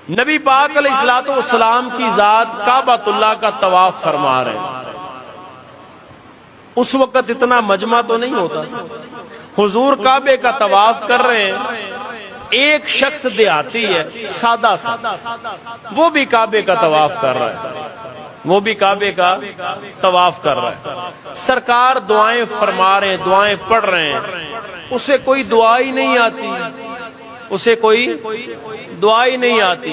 نبی پاک علیہ الصلوۃ والسلام کی ذات کعبۃ اللہ کا طواف فرما رہے ہیں۔ اس وقت اتنا مجمع تو نہیں ہوتا، حضور کعبے کا طواف کر رہے ہیں، ایک شخص دیہاتی ہے سادہ سا، وہ بھی کعبے کا طواف کر رہا ہے، وہ بھی کعبے کا طواف کر رہا ہے۔ سرکار دعائیں فرما رہے ہیں، دعائیں پڑھ رہے ہیں، اسے کوئی دعا ہی نہیں آتی، اسے کوئی دعا ہی نہیں آتی۔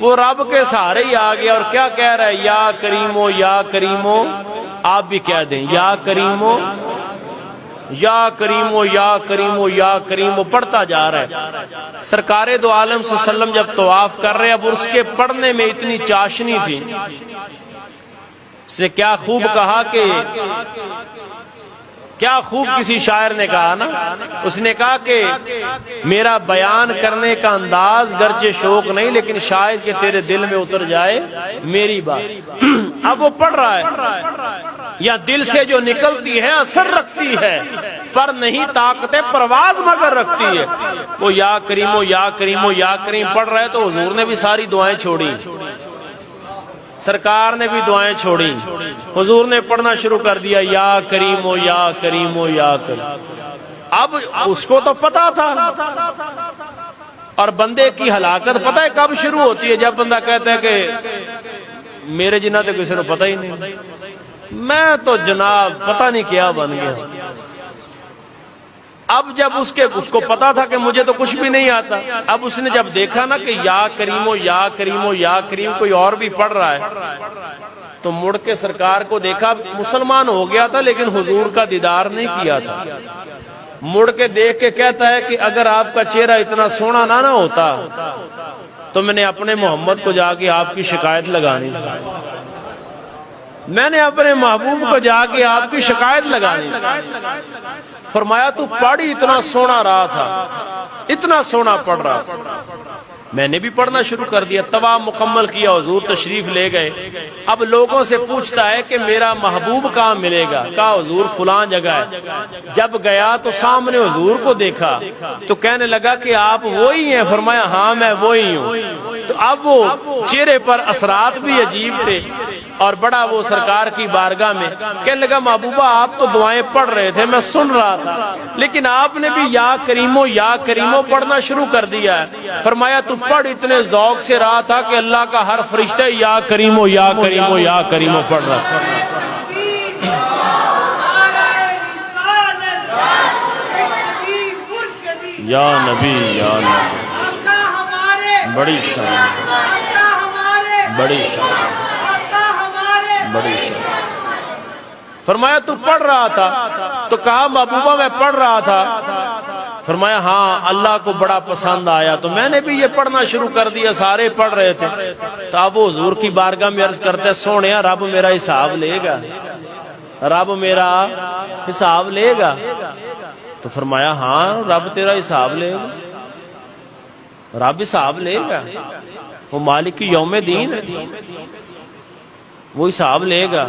وہ رب کے سہارے ہی آ گیا اور کیا کہہ رہا ہے؟ یا کریمو یا کریمو۔ آپ بھی کہہ دیں یا کریمو یا کریمو یا کریمو یا کریمو، پڑھتا جا رہا ہے۔ سرکار دو عالم صلی اللہ علیہ وسلم جب طواف کر رہے، اب اس کے پڑھنے میں اتنی چاشنی تھی، اس نے کیا خوب کہا کہ کیا خوب کسی شاعر نے کہا نا، اس نے کہا کہ میرا بیان کرنے کا انداز گرچہ شوق نہیں، لیکن شاید کہ تیرے دل میں اتر جائے میری بات۔ اب وہ پڑھ رہا ہے، یا دل سے جو نکلتی ہے اثر رکھتی ہے، پر نہیں طاقت پرواز مگر رکھتی ہے۔ وہ یا کریمو یا کریمو یا کریم پڑھ رہا ہے تو حضور نے بھی ساری دعائیں چھوڑی، سرکار نے بھی دعائیں چھوڑی، حضور نے پڑھنا شروع کر دیا یا کریمو یا کریمو یا کریم۔ اب اس کو تو پتا تھا، اور بندے کی ہلاکت پتہ ہے کب شروع ہوتی ہے؟ جب بندہ کہتا ہے کہ میرے جنہ تو کسی نے پتہ ہی نہیں، میں تو جناب پتہ نہیں کیا بن گیا۔ اب جب اس کو پتا تھا کہ مجھے تو کچھ بھی نہیں آتا، اب اس نے جب دیکھا نا کہ یا کریمو یا کریمو یا کریم کوئی اور بھی پڑھ رہا ہے، تو مڑ کے سرکار کو دیکھا، مسلمان ہو گیا تھا لیکن حضور کا دیدار نہیں کیا تھا، مڑ کے دیکھ کے کہتا ہے کہ اگر آپ کا چہرہ اتنا سونا نہ ہوتا تو میں نے اپنے محمد کو جا کے آپ کی شکایت لگانی، میں نے اپنے محبوب کو جا کے آپ کی شکایت لگانی۔ فرمایا تو پڑھی اتنا سونا رہا تھا، اتنا سونا پڑھ رہا تھا، میں نے بھی پڑھنا شروع کر دیا۔ طواف مکمل کیا، حضور تشریف لے گئے، اب لوگوں سے پوچھتا ہے کہ میرا محبوب کہاں ملے گا؟ کہا حضور فلاں جگہ ہے۔ جب گیا تو سامنے حضور کو دیکھا تو کہنے لگا کہ آپ وہی ہیں؟ فرمایا ہاں میں وہی ہوں۔ تو اب وہ چہرے پر اثرات بھی عجیب تھے، اور بڑا وہ سرکار کی بارگاہ میں کہنے لگا محبوبہ آپ تو دعائیں پڑھ رہے تھے، میں سن رہا تھا، لیکن آپ نے بھی یا کریمو پڑھنا شروع کر دیا ہے۔ فرمایا تو پڑھ اتنے ذوق سے رہا تھا کہ اللہ کا ہر فرشتہ یا کریمو یا کریمو یا کریمو پڑھ رہا تھا۔ یا نبی یا نبی، بڑی شان، بڑی شان، بڑی شان۔ فرمایا تو پڑھ رہا تھا؟ تو کہا محبوبہ میں پڑھ رہا تھا۔ فرمایا ہاں اللہ کو بڑا پسند آیا تو میں نے بھی یہ پڑھنا شروع کر دیا، سارے پڑھ رہے تھے۔ تو اب وہ حضور کی بارگاہ میں عرض کرتے ہیں سونیا رب میرا حساب لے گا، رب میرا حساب لے گا؟ تو فرمایا ہاں رب تیرا حساب لے گا، رب حساب لے گا، وہ مالک کی یوم دین ہے، وہ حساب لے گا۔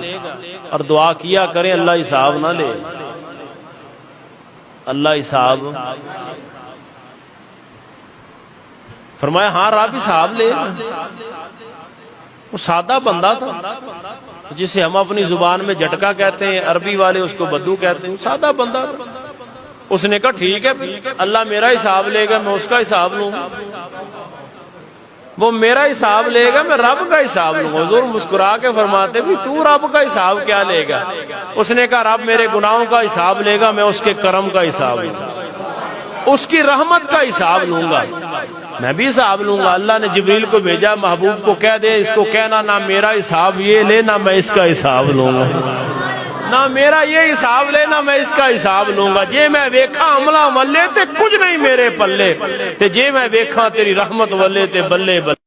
اور دعا کیا کریں اللہ حساب نہ لے، اللہ حساب۔ فرمایا ہاں رب حساب لے گا۔ وہ سادہ بندہ تھا جسے ہم اپنی زبان میں جھٹکا کہتے ہیں، عربی والے اس کو بدو کہتے ہیں، سادہ بندہ تھا۔ اس نے کہا ٹھیک ہے اللہ میرا حساب لے گا، میں اس کا حساب لوں گا، وہ میرا حساب لے گا، میں رب کا حساب لوں گا۔ حضور مسکرا کے فرماتے بھی تو رب کا حساب کیا لے گا؟ اس نے کہا رب میرے گناہوں کا حساب لے گا، میں اس کے کرم کا حساب لوں گا، اس کی رحمت کا حساب لوں گا، میں بھی حساب لوں گا۔ اللہ نے جبریل کو بھیجا محبوب کو کہہ دے اس کو کہنا نہ میرا حساب یہ لے نہ میں اس کا حساب لوں گا، نہ میرا یہ حساب لے نہ میں اس کا حساب لوں گا۔ جے میں ویکھا عملہ ولے تے کچھ نہیں میرے پلے، تے جے میں ویکھا تیری رحمت ولے تے بلے بلے۔